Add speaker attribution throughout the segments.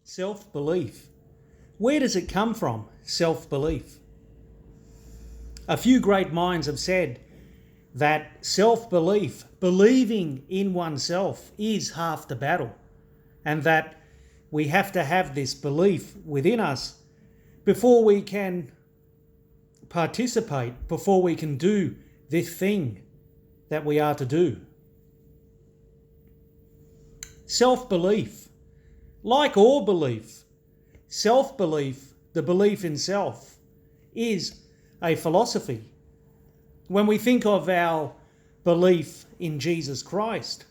Speaker 1: Self-belief. Where does it come from, self-belief? A few great minds have said that self-belief, believing in oneself, is half the battle, and that we have to have this belief within us before we can participate, before we can do this thing that we are to do. Self-belief. Like all belief, self-belief, the belief in self, is a philosophy. When we think of our belief in Jesus Christ,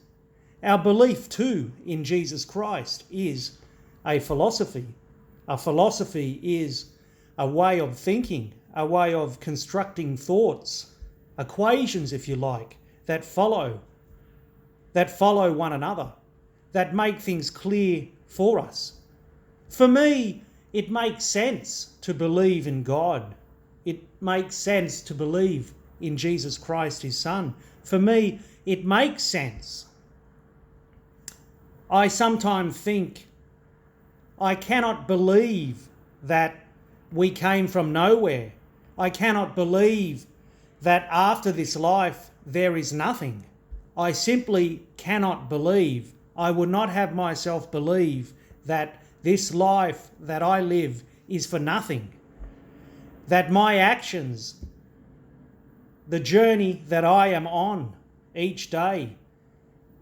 Speaker 1: our belief too in Jesus Christ is a philosophy. A philosophy is a way of thinking, a way of constructing thoughts, equations, if you like, that follow one another, that make things clear for us. For me, it makes sense to believe in God. It makes sense to believe in Jesus Christ, his Son. For me, it makes sense. I sometimes think I cannot believe that we came from nowhere. I cannot believe that after this life there is nothing. I simply cannot believe. I would not have myself believe that this life that I live is for nothing. That my actions, the journey that I am on each day,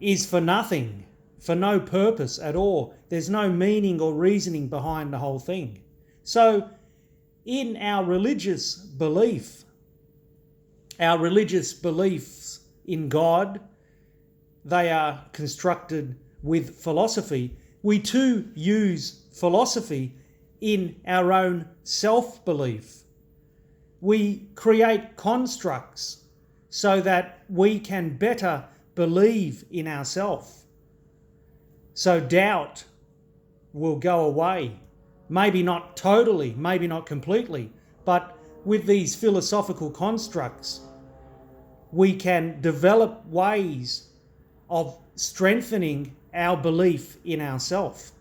Speaker 1: is for nothing, for no purpose at all. There's no meaning or reasoning behind the whole thing. So in our religious belief, our religious beliefs in God, they are constructed with philosophy. We too use philosophy in our own self-belief. We create constructs so that we can better believe in ourselves. So doubt will go away. Maybe not totally, maybe not completely, but with these philosophical constructs, we can develop ways of strengthening our belief in ourselves.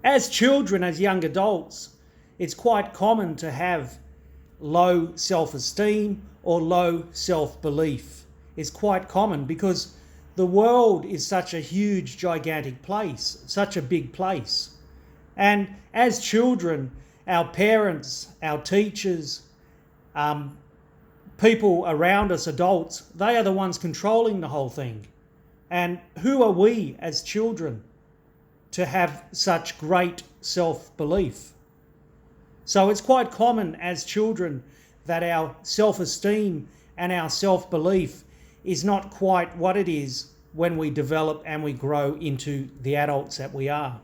Speaker 1: As children, as young adults, it's quite common to have low self-esteem or low self-belief. It's quite common because the world is such a huge, gigantic place, such a big place. And as children, our parents, our teachers, people around us, adults, they are the ones controlling the whole thing. And who are we as children to have such great self-belief? So it's quite common as children that our self-esteem and our self-belief is not quite what it is when we develop and we grow into the adults that we are.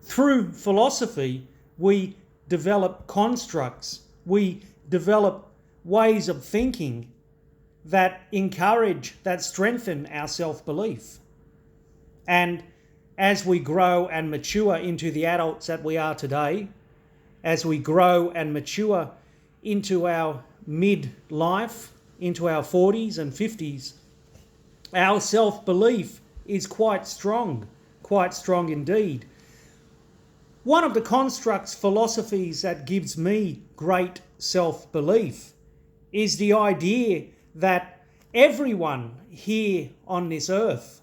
Speaker 1: Through philosophy, we develop constructs, we develop ways of thinking that encourage, that strengthen our self-belief. And as we grow and mature into the adults that we are today, as we grow and mature into our mid-life, into our 40s and 50s, our self-belief is quite strong indeed. One of the constructs, philosophies that gives me great self-belief is the idea that everyone here on this earth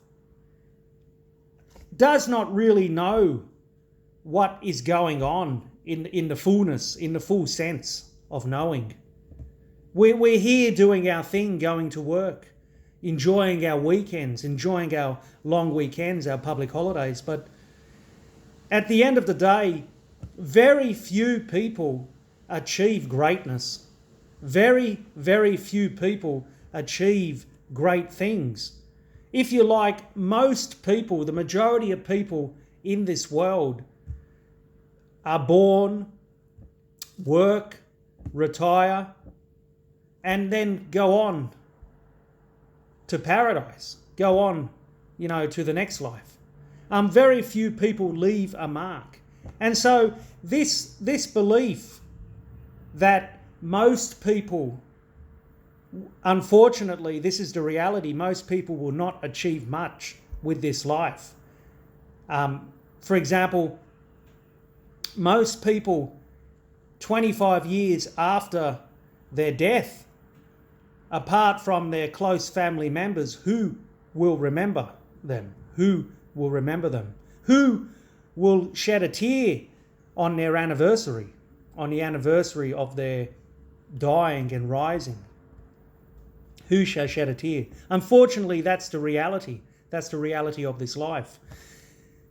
Speaker 1: does not really know what is going on in the fullness, in the full sense of knowing. We're here doing our thing, going to work, enjoying our weekends, enjoying our long weekends, our public holidays. But at the end of the day, very few people achieve greatness. Very, very few people achieve great things. If you like, most people, the majority of people in this world are born, work, retire, and then go on to paradise, go on, to the next life. Very few people leave a mark. And so this belief that most people, unfortunately, this is the reality, most people will not achieve much with this life. For example, most people 25 years after their death, apart from their close family members, who will remember them? Who will remember them? Who will shed a tear on their anniversary, on the anniversary of their dying and rising? Who shall shed a tear? Unfortunately, that's the reality. That's the reality of this life.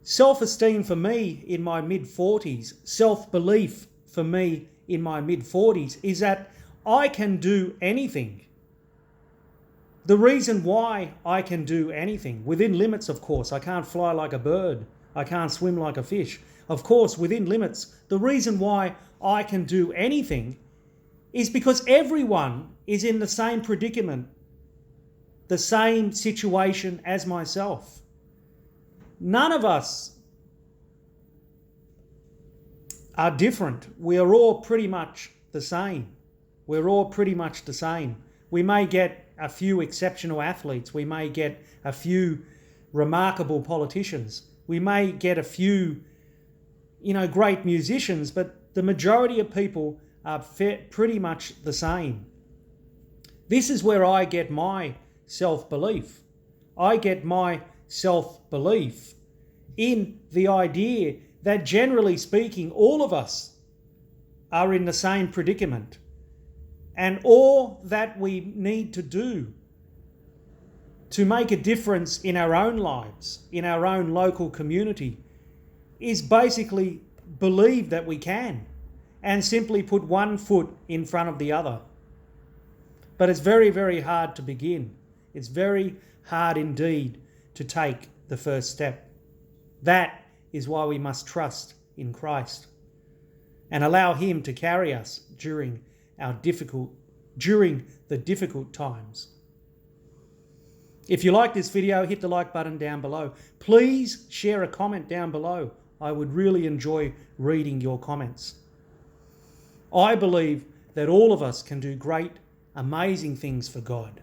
Speaker 1: Self-esteem for me in my mid-40s, self-belief for me in my mid-40s is that I can do anything. The reason why I can do anything, within limits of course, I can't fly like a bird, I can't swim like a fish, of course within limits, the reason why I can do anything is because everyone is in the same predicament, the same situation as myself. None of us are different. We are all pretty much the same. We're all pretty much the same. We may get a few exceptional athletes. We may get a few remarkable politicians. We may get a few, great musicians, but the majority of people are pretty much the same. This is where I get my self-belief. I get my self-belief in the idea that generally speaking, all of us are in the same predicament. And all that we need to do to make a difference in our own lives, in our own local community, is basically believe that we can and simply put one foot in front of the other. But it's very, very hard to begin. It's very hard indeed to take the first step. That is why we must trust in Christ and allow Him to carry us during the difficult times. If you like this video, hit the like button down below. Please share a comment down below. I would really enjoy reading your comments. I believe that all of us can do great, amazing things for God.